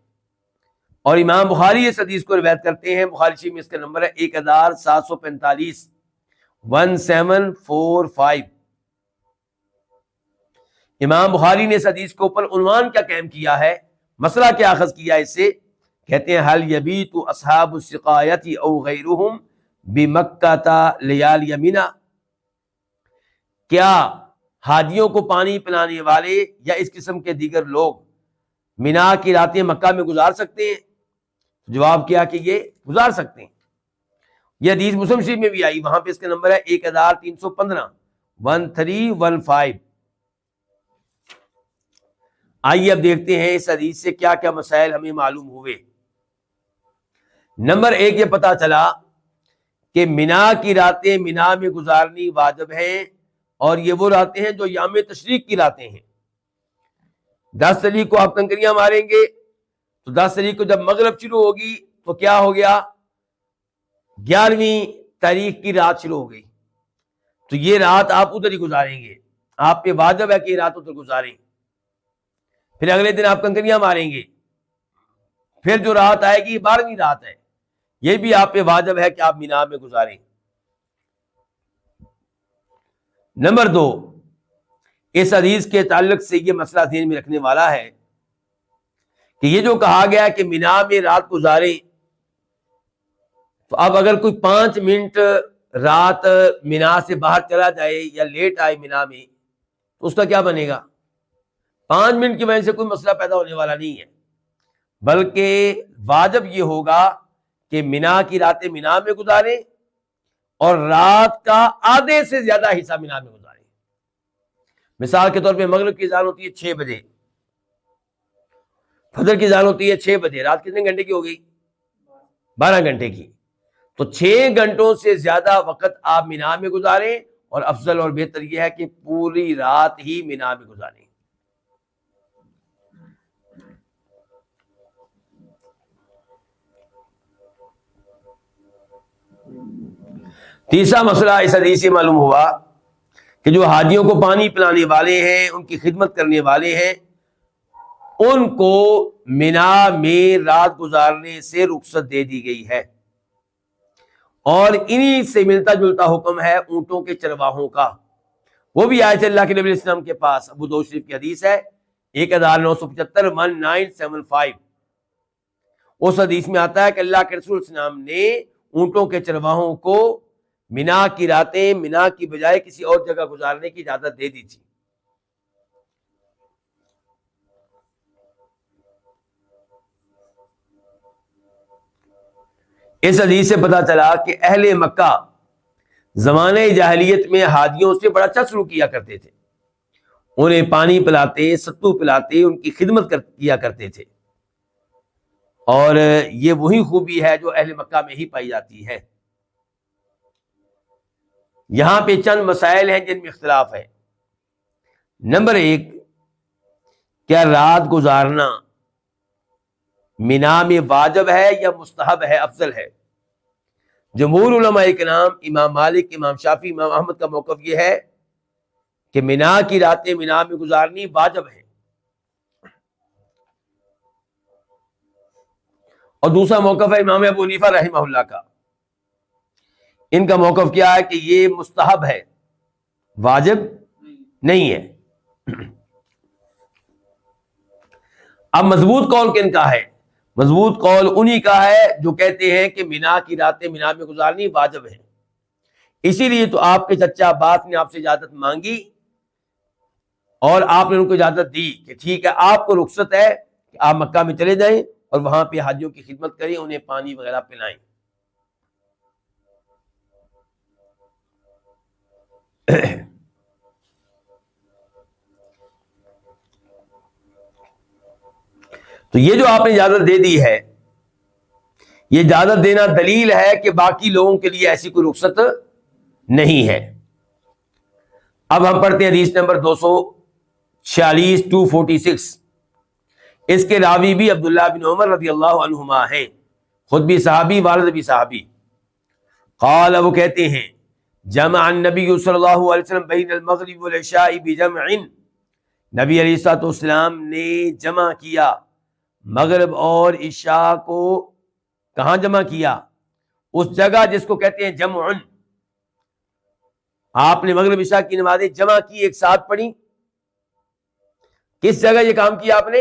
اور امام بخاری اس حدیث کو روایت کرتے ہیں، بخاری شریف میں اس کا نمبر ہے 1745، 1745۔ امام بخاری نے اس حدیث کے اوپر عنوان کیا قائم کیا ہے، مسئلہ کیا اخذ کیا اس سے؟ کہتے ہیں حل یبیت اصحاب السقایۃ او غیرہم بمکہ لیالی مینا، کیا حاجیوں کو پانی پلانے والے یا اس قسم کے دیگر لوگ مینا کی راتیں مکہ میں گزار سکتے ہیں؟ جواب کیا کہ یہ گزار سکتے ہیں۔ یہ حدیث مسلم شریف میں بھی آئی، وہاں پہ اس کا نمبر ہے 1315، 1315۔ آئیے اب دیکھتے ہیں اس حدیث سے کیا کیا مسائل ہمیں معلوم ہوئے۔ نمبر 1 یہ پتا چلا کہ مینا کی راتیں مینا میں گزارنی واجب ہیں، اور یہ وہ راتیں ہیں جو یوم تشریق کی راتیں ہیں۔ 10 تاریخ کو آپ کنکریاں ماریں گے تو 10 تاریخ کو جب مغرب شروع ہوگی تو کیا ہو گیا؟ 11ویں تاریخ کی رات شروع ہو گئی، تو یہ رات آپ ادھر ہی گزاریں گے، آپ پہ واجب ہے کہ یہ رات ادھر گزاریں۔ پھر اگلے دن آپ کنکریاں ماریں گے، پھر جو رات آئے گی 12ویں رات ہے، یہ بھی آپ پہ واجب ہے کہ آپ مینا میں گزاریں۔ نمبر 2، اس حدیث کے تعلق سے یہ مسئلہ ذہن میں رکھنے والا ہے کہ یہ جو کہا گیا کہ مینا میں رات گزاریں، تو اب اگر کوئی 5 منٹ رات مینا سے باہر چلا جائے یا لیٹ آئے مینا میں، تو اس کا کیا بنے گا؟ 5 منٹ کی وجہ سے کوئی مسئلہ پیدا ہونے والا نہیں ہے، بلکہ واجب یہ ہوگا کہ مینا کی راتیں مینا میں گزاریں اور رات کا آدھے سے زیادہ حصہ مینا میں گزاریں۔ مثال کے طور پہ مغرب کی اذان ہوتی ہے 6 بجے، فجر کی اذان ہوتی ہے 6 بجے، رات کتنے گھنٹے کی ہو گئی؟ 12 گھنٹے کی۔ تو 6 گھنٹوں سے زیادہ وقت آپ مینا میں گزاریں، اور افضل اور بہتر یہ ہے کہ پوری رات ہی مینا میں گزاریں۔ تیسرا مسئلہ اس حدیث سے معلوم ہوا کہ جو حاجیوں کو پانی پلانے والے ہیں، ان کی خدمت کرنے والے ہیں، ان کو مینا میں رات گزارنے سے رخصت دے دی گئی ہے، اور انہی سے ملتا جلتا حکم ہے اونٹوں کے چرواہوں کا۔ وہ بھی آئے تھے اللہ کے نبی علیہ السلام کے پاس، ابو داؤد شریف کی حدیث ہے 1975، 1975۔ اس حدیث میں آتا ہے کہ اللہ کے رسول صلی اللہ علیہ وسلم نے اونٹوں کے چرواہوں کو مینا کی راتیں مینا کی بجائے کسی اور جگہ گزارنے کی اجازت دے دی تھی۔ اس حدیث سے پتا چلا کہ اہل مکہ زمانے جاہلیت میں حاجیوں سے بڑا اچھا سلوک کیا کرتے تھے، انہیں پانی پلاتے، ستو پلاتے، ان کی خدمت کیا کرتے تھے، اور یہ وہی خوبی ہے جو اہل مکہ میں ہی پائی جاتی ہے۔ یہاں پہ چند مسائل ہیں جن میں اختلاف ہے۔ نمبر 1، کیا رات گزارنا مینا میں واجب ہے یا مستحب ہے، افضل ہے؟ جمہور علماء کرام، امام مالک، امام شافعی، امام احمد کا موقف یہ ہے کہ مینا کی راتیں مینا میں گزارنی واجب ہے، اور دوسرا موقف ہے امام ابو حنیفہ رحمہ اللہ کا. ان کا موقف کیا ہے کہ یہ مستحب ہے، واجب نہیں ہے. اب مضبوط قول کن کا ہے؟ مضبوط قول انہی کا ہے جو کہتے ہیں کہ مینا کی راتیں مینا میں گزارنی واجب ہے. اسی لیے تو آپ کے چچا عباس نے آپ سے اجازت مانگی اور آپ نے ان کو اجازت دی کہ ٹھیک ہے آپ کو رخصت ہے کہ آپ مکہ میں چلے جائیں اور وہاں پہ حاجیوں کی خدمت کریں، انہیں پانی وغیرہ پلائیں. تو یہ جو آپ نے اجازت دے دی ہے، یہ اجازت دینا دلیل ہے کہ باقی لوگوں کے لیے ایسی کوئی رخصت نہیں ہے. اب ہم پڑھتے ہیں حدیث نمبر 246 246. اس کے راوی بھی عبداللہ بن عمر رضی اللہ عنہما ہیں، خود بھی صحابی، والد بھی صحابی. قال، وہ کہتے ہیں جمع النبی صلی اللہ علیہ وسلم بین المغرب والعشاء بجمع، نبی علیہ الصلوۃ والسلام نے جمع کیا مغرب اور عشاء کو. کہاں جمع کیا؟ اس جگہ جس کو کہتے ہیں جمع. آپ نے مغرب عشاء کی نمازیں جمع کی، ایک ساتھ پڑھی. کس جگہ یہ کام کیا آپ نے؟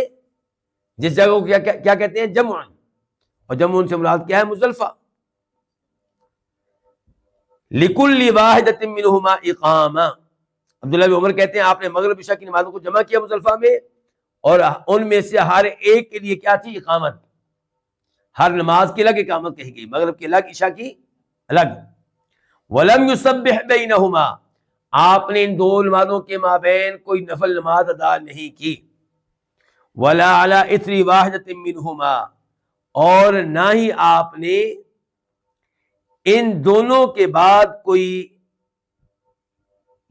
جس جگہ کو کیا کہتے ہیں؟ جمع. اور جمع سے مراد کیا ہے؟ مزدلفہ. لِكُلِّ وَاحِدَةٍ مِّنْهُمَا اِقَامَةٌ. عبداللہ بن عمر کہتے ہیں آپ نے مغرب عشاء کی نمازوں کو جمع کیا مزدلفہ میں، اور ان میں سے ہر ایک کے لیے کیا تھی؟ اقامت. ہر نماز کی الگ اقامت کہی گئی، مغرب کی الگ، عشاء کی الگ. وَلَمْ يُسَبِّحْ بَيْنَهُمَا، آپ نے ان دو نمازوں کے مابین کوئی نفل نماز ادا نہیں کی. وَلَا عَلَىٰ إِثْرِ وَاحِدَةٍ مِّنْهُمَا، اور نہ ہی آپ نے ان دونوں کے بعد کوئی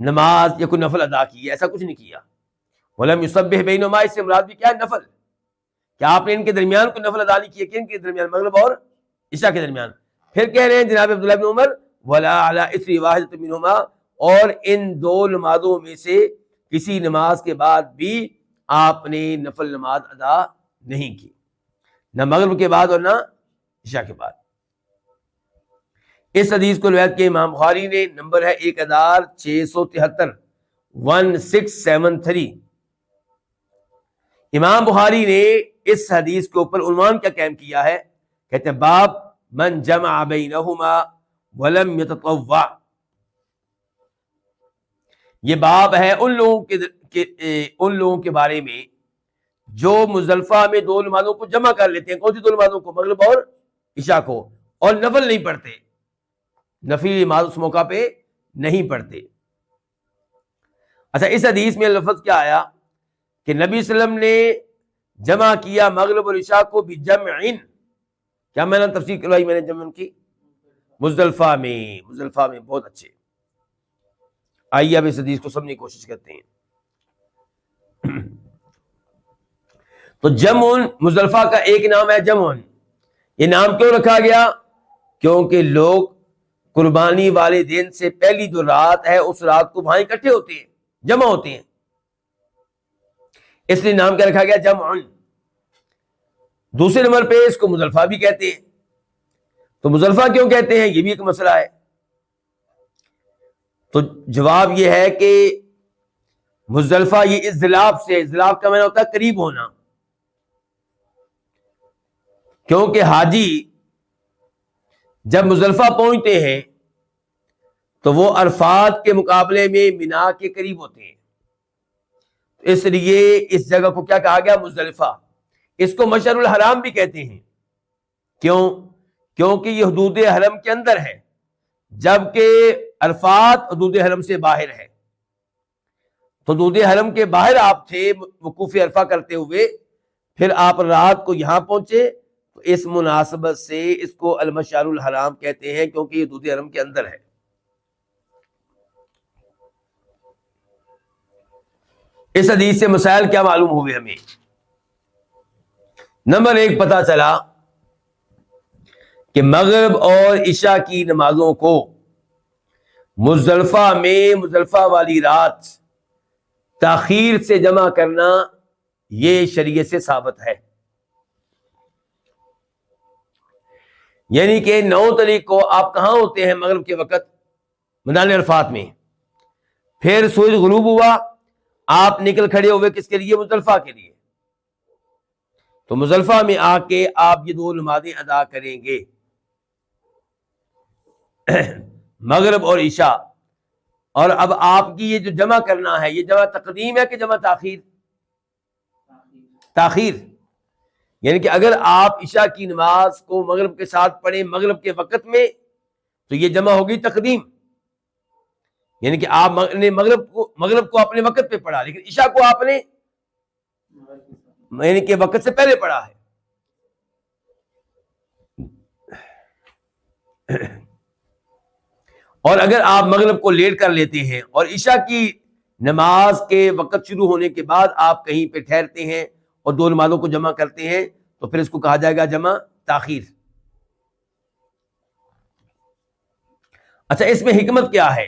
نماز یا کوئی نفل ادا کی، ایسا کچھ نہیں کیا. وَلَمْ يُسَبِّحْ بَيْنَهُمَا، اس سے مراد بھی کیا ہے؟ نفل. کہ آپ نے ان کے درمیان کوئی نفل ادا نہیں کیا. کن کے درمیان؟ مغرب اور عشاء کے درمیان. پھر کہہ رہے ہیں جناب عبداللہ بن عمر وَلَا عَلَىٰ إِثْرِ وَاحِدَةٍ مِّنْهُمَا، اور ان دو نمازوں میں سے کسی نماز کے بعد بھی آپ نے نفل نماز ادا نہیں کی، نہ مغرب کے بعد اور نہ عشاء کے بعد. اس حدیث کو روایت کیا امام بخاری نے، نمبر ہے 1673 1673. امام بخاری نے اس حدیث کے اوپر عنوان کیا قائم کیا ہے؟ کہتے ہیں باب من جمع بینہما ولم یتطوع. یہ باب ہے ان لوگوں کے بارے میں جو مزدلفہ میں دو نمازوں کو جمع کر لیتے ہیں. کون سی دو نمازوں کو؟ مغرب اور عشاء کو، اور نفل نہیں پڑھتے، نفلی نماز اس موقع پہ نہیں پڑھتے. اچھا، اس حدیث میں لفظ کیا آیا کہ نبی صلی اللہ علیہ وسلم نے جمع کیا مغرب اور عشاء کو بجمعین. کیا میں نے تفسیر کروائی میں نے جمع کی؟ مزدلفہ میں. بہت اچھے. آئیے اب اس حدیث کو سمجھنے کی کوشش کرتے ہیں. تو جمع مزدلفہ کا ایک نام ہے جمع. یہ نام کیوں رکھا گیا؟ کیونکہ لوگ قربانی والے دن سے پہلی جو رات ہے اس رات کو وہاں اکٹھے ہوتے ہیں، جمع ہوتے ہیں، اس لیے نام کیا رکھا گیا؟ جمع. دوسرے نمبر پہ اس کو مزدلفہ بھی کہتے ہیں. تو مزدلفہ کیوں کہتے ہیں؟ یہ بھی ایک مسئلہ ہے. تو جواب یہ ہے کہ مزدلفہ یہ اضلاف سے، اضلاف کا معنی ہوتا ہے قریب ہونا. کیونکہ حاجی جب مزدلفہ پہنچتے ہیں تو وہ عرفات کے مقابلے میں مینا کے قریب ہوتے ہیں، اس لیے اس جگہ کو کیا کہا گیا؟ مزدلفہ. اس کو مشعر الحرام بھی کہتے ہیں. کیوں؟ کیونکہ یہ حدود حرم کے اندر ہے، جبکہ عرفات حدود حرم سے باہر ہے. تو حدود حرم کے باہر آپ تھے وقوف عرفہ کرتے ہوئے، پھر آپ رات کو یہاں پہنچے، تو اس مناسبت سے اس کو المشعر الحرام کہتے ہیں، کیونکہ یہ حدود حرم کے اندر ہے. اس حدیث سے مسائل کیا معلوم ہوئے ہمیں؟ نمبر 1 پتہ چلا کہ مغرب اور عشاء کی نمازوں کو مزدلفہ میں، مزدلفہ والی رات تاخیر سے جمع کرنا یہ شریعت سے ثابت ہے. یعنی کہ 9 تاریخ کو آپ کہاں ہوتے ہیں؟ مغرب کے وقت میدان عرفات میں. پھر سورج غروب ہوا، آپ نکل کھڑے ہوئے کس کے لیے؟ مزدلفہ کے لیے. تو مزدلفہ میں آ کے آپ یہ 2 نمازیں ادا کریں گے، مغرب اور عشاء. اور اب آپ کی یہ جو جمع کرنا ہے، یہ جمع تقدیم ہے کہ جمع تاخیر؟ تاخیر. یعنی کہ اگر آپ عشاء کی نماز کو مغرب کے ساتھ پڑھیں مغرب کے وقت میں تو یہ جمع ہوگی تقدیم. یعنی کہ آپ نے مغرب کو اپنے وقت پہ پڑھا، لیکن عشاء کو آپ نے یعنی کہ وقت سے پہلے پڑھا ہے. اور اگر آپ مغرب کو لیٹ کر لیتے ہیں اور عشاء کی نماز کے وقت شروع ہونے کے بعد آپ کہیں پہ ٹھہرتے ہیں اور 2 نمازوں کو جمع کرتے ہیں تو پھر اس کو کہا جائے گا جمع تاخیر. اچھا، اس میں حکمت کیا ہے؟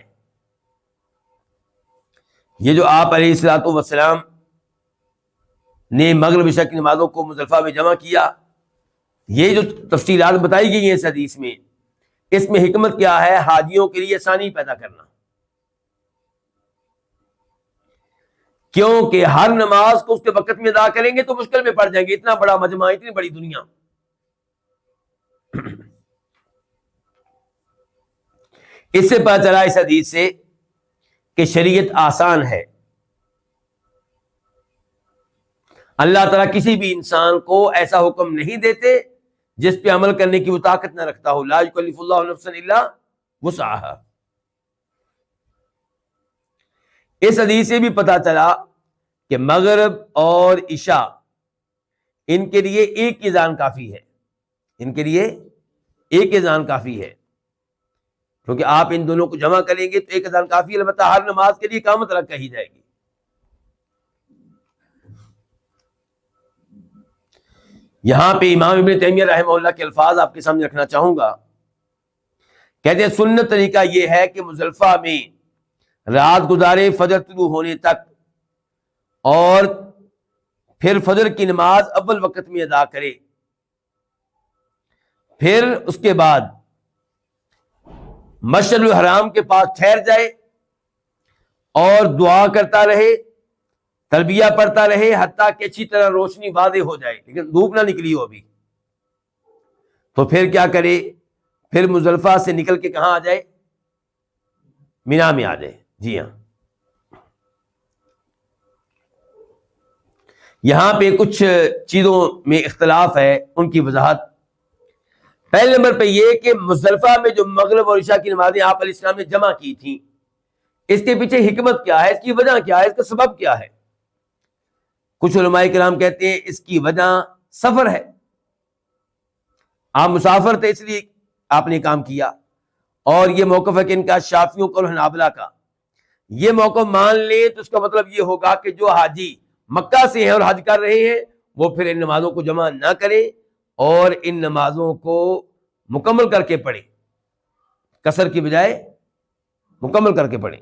یہ جو آپ علیہ الصلوۃ والسلام نے مغرب عشاء کی نمازوں کو مزدلفہ میں جمع کیا، یہ جو تفصیلات بتائی گئی ہیں اس حدیث میں، اس میں حکمت کیا ہے؟ حاجیوں کے لیے آسانی پیدا کرنا. کیونکہ ہر نماز کو اس کے وقت میں ادا کریں گے تو مشکل میں پڑ جائیں گے. اتنا بڑا مجمع، اتنی بڑی دنیا. اس سے پتہ چلا اس حدیث سے کہ شریعت آسان ہے. اللہ تعالیٰ کسی بھی انسان کو ایسا حکم نہیں دیتے جس پہ عمل کرنے کی وہ طاقت نہ رکھتا ہو. لا یکلف اللہ نفسا الا وسعها. اس حدیث سے بھی پتا چلا کہ مغرب اور عشاء ان کے لیے ایک اذان کافی ہے. ان کے لیے ایک اذان کافی ہے، کیونکہ آپ ان دونوں کو جمع کریں گے تو ایک اذان کافی ہے. البتہ ہر نماز کے لیے اقامت الگ کہی جائے گی. یہاں پہ امام ابن تیمیہ رحمہ اللہ کے الفاظ آپ کے سامنے رکھنا چاہوں گا. کہتے ہیں سنت طریقہ یہ ہے کہ مزدلفہ میں رات گزارے فجر طلوع ہونے تک، اور پھر فجر کی نماز اول وقت میں ادا کرے. پھر اس کے بعد مشعر الحرام کے پاس ٹھہر جائے اور دعا کرتا رہے، تلبیہ پڑھتا رہے حتیٰ کہ اچھی طرح روشنی واضح ہو جائے، لیکن دھوپ نہ نکلی ہو ابھی. تو پھر کیا کرے؟ پھر مزدلفہ سے نکل کے کہاں آ جائے؟ مینا میں آ جائے. جی ہاں، یہاں پہ کچھ چیزوں میں اختلاف ہے، ان کی وضاحت. پہلے نمبر پہ یہ کہ مزدلفہ میں جو مغرب اور عشاء کی نمازیں آپ علیہ السلام نے جمع کی تھیں، اس کے پیچھے حکمت کیا ہے؟ اس کی وجہ کیا ہے؟ اس کا سبب کیا ہے؟ کچھ علماء کرام کہتے ہیں اس کی وجہ سفر ہے. آپ مسافر تھے اس لیے آپ نے کام کیا. اور یہ موقف ہے کہ ان کا شافعیوں کا اور حنابلہ کا. یہ موقف مان لیں تو اس کا مطلب یہ ہوگا کہ جو حاجی مکہ سے ہیں اور حج کر رہے ہیں وہ پھر ان نمازوں کو جمع نہ کریں اور ان نمازوں کو مکمل کر کے پڑھیں، کسر کی بجائے مکمل کر کے پڑھیں.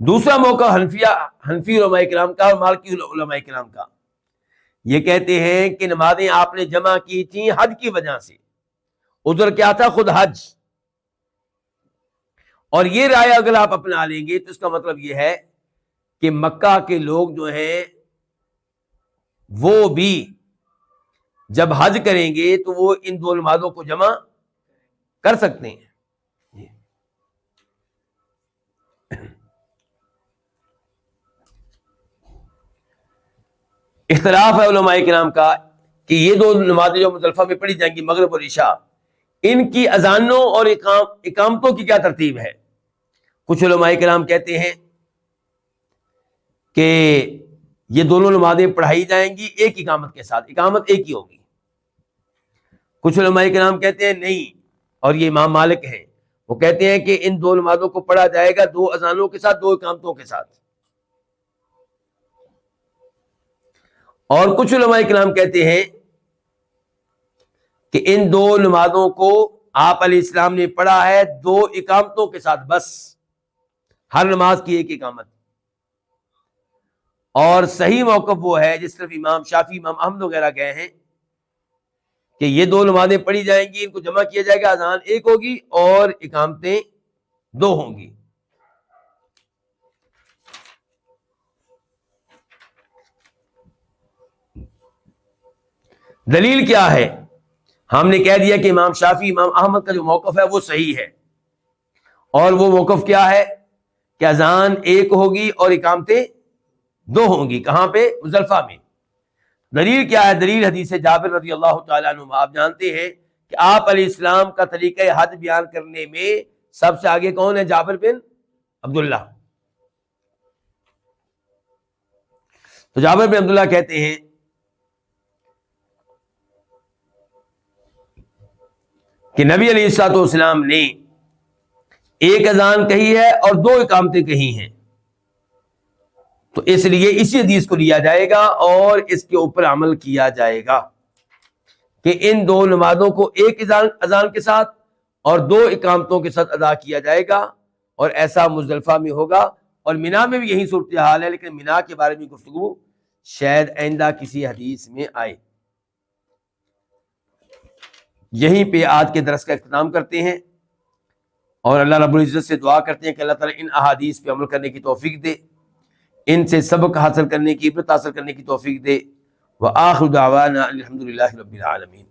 دوسرا موقع حنفی علماء کرام کا اور مالکی علماء کرام کا، یہ کہتے ہیں کہ نمازیں آپ نے جمع کی تھیں حج کی وجہ سے. عذر کیا تھا؟ خود حج. اور یہ رائے اگر آپ اپنا لیں گے تو اس کا مطلب یہ ہے کہ مکہ کے لوگ جو ہیں وہ بھی جب حج کریں گے تو وہ ان 2 نمازوں کو جمع کر سکتے ہیں. اختلاف ہے علماء کرام کا کہ یہ 2 نمازیں جو مزدلفہ میں پڑھی جائیں گی مغرب اور عشاء، ان کی اذانوں اور اقامتوں کی کیا ترتیب ہے. کچھ علماء کرام کہتے ہیں کہ یہ دونوں نمازیں پڑھائی جائیں گی ایک اقامت کے ساتھ، اقامت ایک ہی ہوگی. کچھ علماء کرام کہتے ہیں نہیں، اور یہ امام مالک ہیں، وہ کہتے ہیں کہ ان 2 نمازوں کو پڑھا جائے گا 2 اذانوں کے ساتھ، 2 اقامتوں کے ساتھ. اور کچھ علماء کرام کہتے ہیں کہ ان 2 نمازوں کو آپ علیہ السلام نے پڑھا ہے 2 اقامتوں کے ساتھ، بس ہر نماز کی ایک اقامت. اور صحیح موقف وہ ہے جس طرف امام شافعی، امام احمد وغیرہ گئے ہیں کہ یہ دو نمازیں پڑھی جائیں گی، ان کو جمع کیا جائے گا، اذان ایک ہوگی اور اقامتیں دو ہوں گی۔ دلیل کیا ہے؟ ہم نے کہہ دیا کہ امام شافعی، امام احمد کا جو موقف ہے وہ صحیح ہے، اور وہ موقف کیا ہے کہ اذان ایک ہوگی اور اقامتیں دو ہوں گی۔ کہاں پہ؟ مزدلفہ میں۔ دلیل کیا ہے؟ دلیل حدیث جابر رضی اللہ تعالیٰ عنہ۔ آپ جانتے ہیں کہ آپ علیہ السلام کا طریقہ حج بیان کرنے میں سب سے آگے کون ہے؟ جابر بن عبداللہ۔ تو جابر بن عبداللہ کہتے ہیں کہ نبی علیہ الصلوۃ والسلام نے ایک اذان کہی ہے اور دو اقامتیں کہی ہیں، تو اس لیے اسی حدیث کو لیا جائے گا اور اس کے اوپر عمل کیا جائے گا کہ ان دو نمازوں کو ایک اذان کے ساتھ اور دو اقامتوں کے ساتھ ادا کیا جائے گا، اور ایسا مزدلفہ میں ہوگا، اور مینا میں بھی یہی صورتحال ہے، لیکن مینا کے بارے میں گفتگو شاید آئندہ کسی حدیث میں آئے۔ یہیں پہ آج کے درس کا اختتام کرتے ہیں، اور اللہ رب العزت سے دعا کرتے ہیں کہ اللہ تعالیٰ ان احادیث پہ عمل کرنے کی توفیق دے، ان سے سبق حاصل کرنے کی، عبرت حاصل کرنے کی توفیق دے۔ وآخر دعوانا الحمد للہ رب العالمین۔